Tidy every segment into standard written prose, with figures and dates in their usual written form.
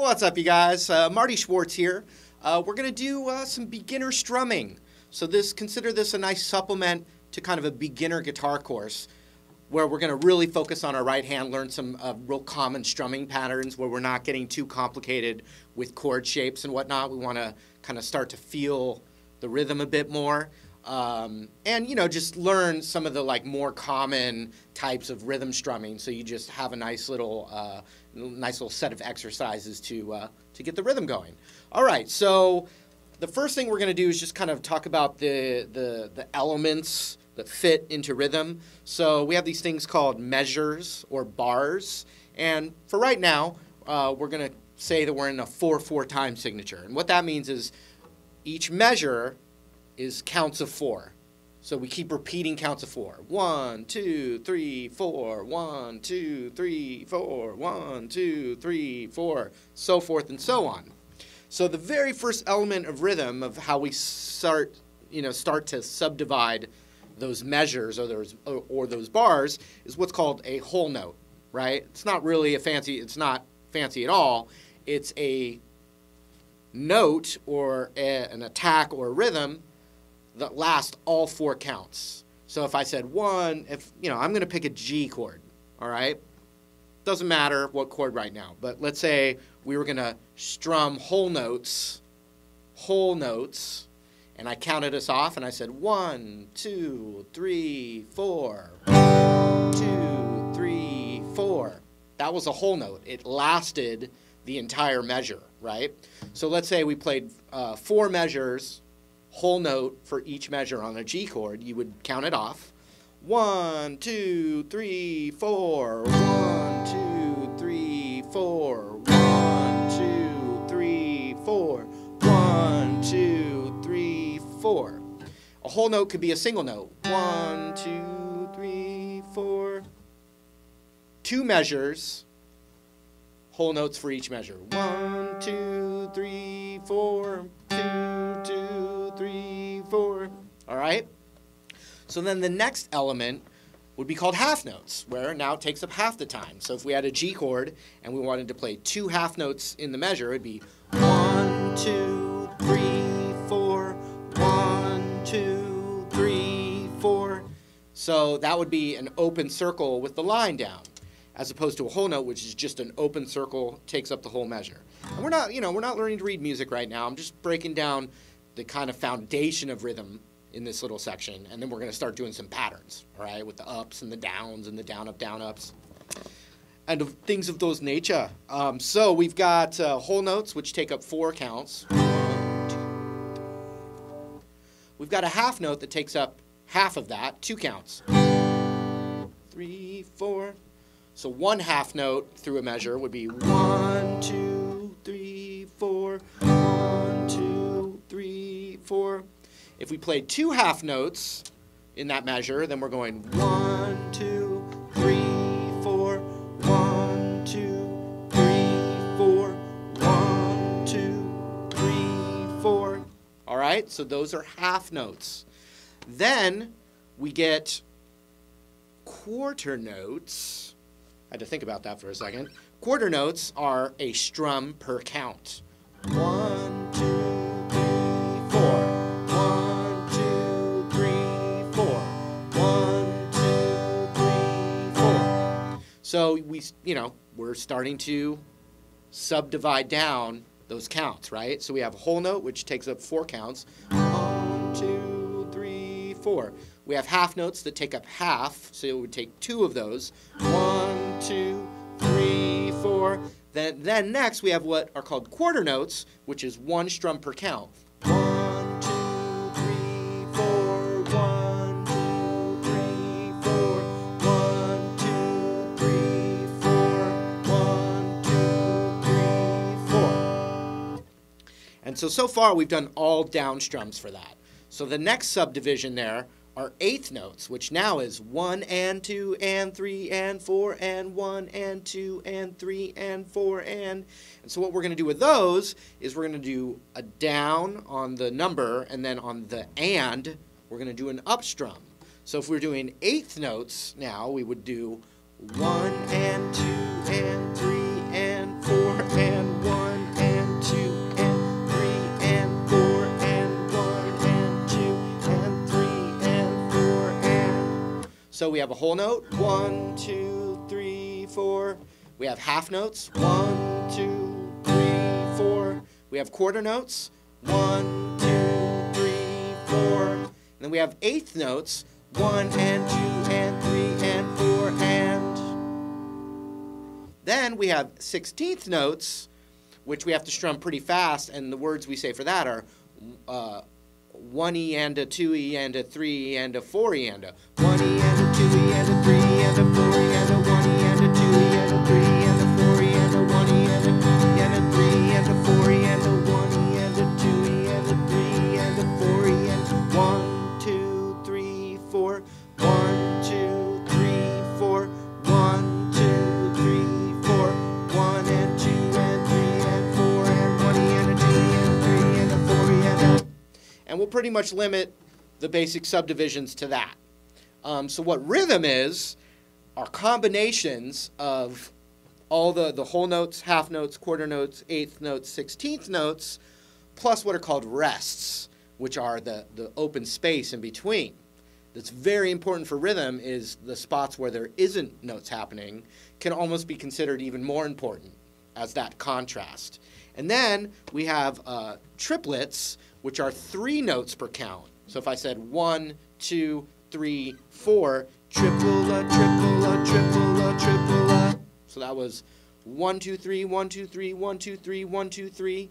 What's up, you guys? Marty Schwartz here. We're going to do some beginner strumming. So consider this a nice supplement to kind of a beginner guitar course where we're going to really focus on our right hand, learn some real common strumming patterns where we're not getting too complicated with chord shapes and whatnot. We want to kind of start to feel the rhythm a bit more. And, you know, just learn some of the more common types of rhythm strumming, so you just have a nice little set of exercises to get the rhythm going. All right, so the first thing we're going to do is just kind of talk about the elements that fit into rhythm. So we have these things called measures or bars, and for right now, we're going to say that we're in a 4/4 time signature, and what that means is each measure is counts of 4. So we keep repeating counts of 4. 1, 2, 3, 4. 1, 2, 3, 4. 1, 2, 3, 4. So forth and so on. So the very first element of rhythm, of how we start to subdivide those measures or those bars, is what's called a whole note, right? It's not fancy at all. It's a note or an attack or a rhythm that lasts all 4 counts. So if I said I'm going to pick a G chord, all right? Doesn't matter what chord right now, but let's say we were going to strum whole notes, and I counted us off, and I said 1, 2, 3, 4, 2, 3, 4. That was a whole note. It lasted the entire measure, right? So let's say we played 4 measures, whole note for each measure on a G chord. You would count it off. 1, 2, 3, 4. 1, 2, 3, 4. 1, 2, 3, 4. 1, 2, 3, 4. A whole note could be a single note. 1, 2, 3, 4. 2 measures, whole notes for each measure. 1, 2, 3, 4. 2, 2, 3, 4. All right? So then the next element would be called half notes, where now it takes up half the time. So if we had a G chord and we wanted to play 2 half notes in the measure, it would be 1, 2, 3, 4. 1, 2, 3, 4. So that would be an open circle with the line down, as opposed to a whole note, which is just an open circle, takes up the whole measure. And we're not learning to read music right now. I'm just breaking down the kind of foundation of rhythm in this little section, and then we're going to start doing some patterns, all right, with the ups and the downs and the down, up, down, ups, and of things of those nature. So we've got whole notes, which take up 4 counts. 1, 2. We've got a half note that takes up half of that, 2 counts. 3, 4. So 1 half note through a measure would be 1, 2, 3, 4. 1, 2, 3, 4. If we played 2 half notes in that measure, then we're going 1, 2, 3, 4. 1, 2, 3, 4. 1, 2, 3, 4. All right, so those are half notes. Then we get quarter notes. I had to think about that for a second. Quarter notes are a strum per count. 1, 2, 3, 4. 1, 2, 3, 4. 1, 2, 3, 4. So we're starting to subdivide down those counts, right? So we have a whole note, which takes up 4 counts. 1, 2, 3, 4. We have half notes that take up half, so it would take 2 of those. 1, 2, 3, 4. Then next we have what are called quarter notes, which is 1 strum per count. 1, 2, 3, 4. 1, 2, 3, 4. 1, 2, 3, 4. 1, 2, 3, 4. And so far we've done all down strums for that. So the next subdivision there are eighth notes, which now is 1 and 2 and 3 and 4 and 1 and 2 and 3 and 4 and so what we're going to do with those is we're going to do a down on the number, and then on the and we're going to do an up strum. So if we're doing eighth notes now, we would do 1 and 2 and 3 and 4 and 1 So we have a whole note, 1, 2, 3, 4. We have half notes, 1, 2, 3, 4. We have quarter notes, 1, 2, 3, 4. And then we have eighth notes, 1 and 2 and 3 and 4 and. Then we have 16th notes, which we have to strum pretty fast, and the words we say for that are 1E and a 2E and a 3E and a 4E and a 1E and a 2E and a 3E and a 4E and a 1E and a 2E and a 3E and a 4E and a 1E and a 2E and a 3E and a 4E and a 1E and a 2E and a 3E and a 4E and 1, 2, 3, 4. 1, 2, 3, 4. 1, 2, 3, 4. 1 and 2 and 3 and 4 and 1E and a 2E and a 3E and a 4E and a. And we'll pretty much limit the basic subdivisions to that. So what rhythm is are combinations of all the whole notes, half notes, quarter notes, eighth notes, 16th notes, plus what are called rests, which are the open space in between. That's very important for rhythm is the spots where there isn't notes happening can almost be considered even more important as that contrast. And then we have triplets, which are 3 notes per count. So if I said 1, 2, 3, 4, triple a, triple a, triple a, triple a. So that was 1, 2, 3, 1, 2, 3, 1, 2, 3, 1, 2, 3,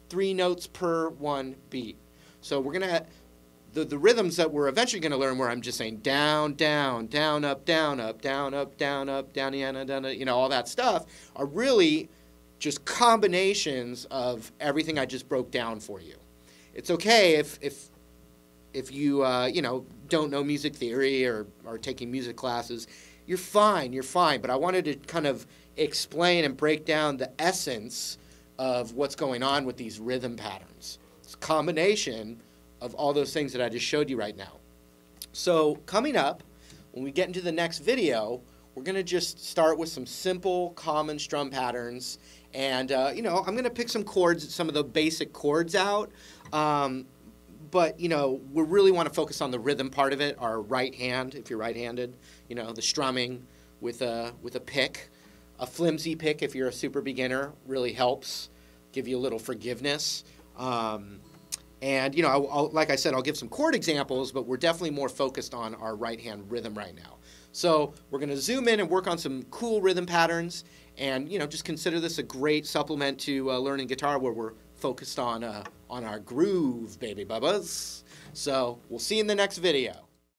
3 notes per 1 beat. So we're going to, the rhythms that we're eventually going to learn where I'm just saying down, down, down, up, down, up, down, up, down, up, down, down, you know, all that stuff are really just combinations of everything I just broke down for you. It's okay if you you know, don't know music theory or are taking music classes. You're fine, but I wanted to kind of explain and break down the essence of what's going on with these rhythm patterns. It's a combination of all those things that I just showed you right now. So coming up, when we get into the next video, we're going to just start with some simple common strum patterns. And, you know, I'm going to pick some chords, some of the basic chords out. But, you know, we really want to focus on the rhythm part of it, our right hand, if you're right-handed, you know, the strumming with a pick. A flimsy pick, if you're a super beginner, really helps give you a little forgiveness. And, you know, like I said, I'll give some chord examples, but we're definitely more focused on our right-hand rhythm right now. So we're going to zoom in and work on some cool rhythm patterns. And, you know, just consider this a great supplement to learning guitar where we're focused on our groove, baby bubbas. So we'll see you in the next video.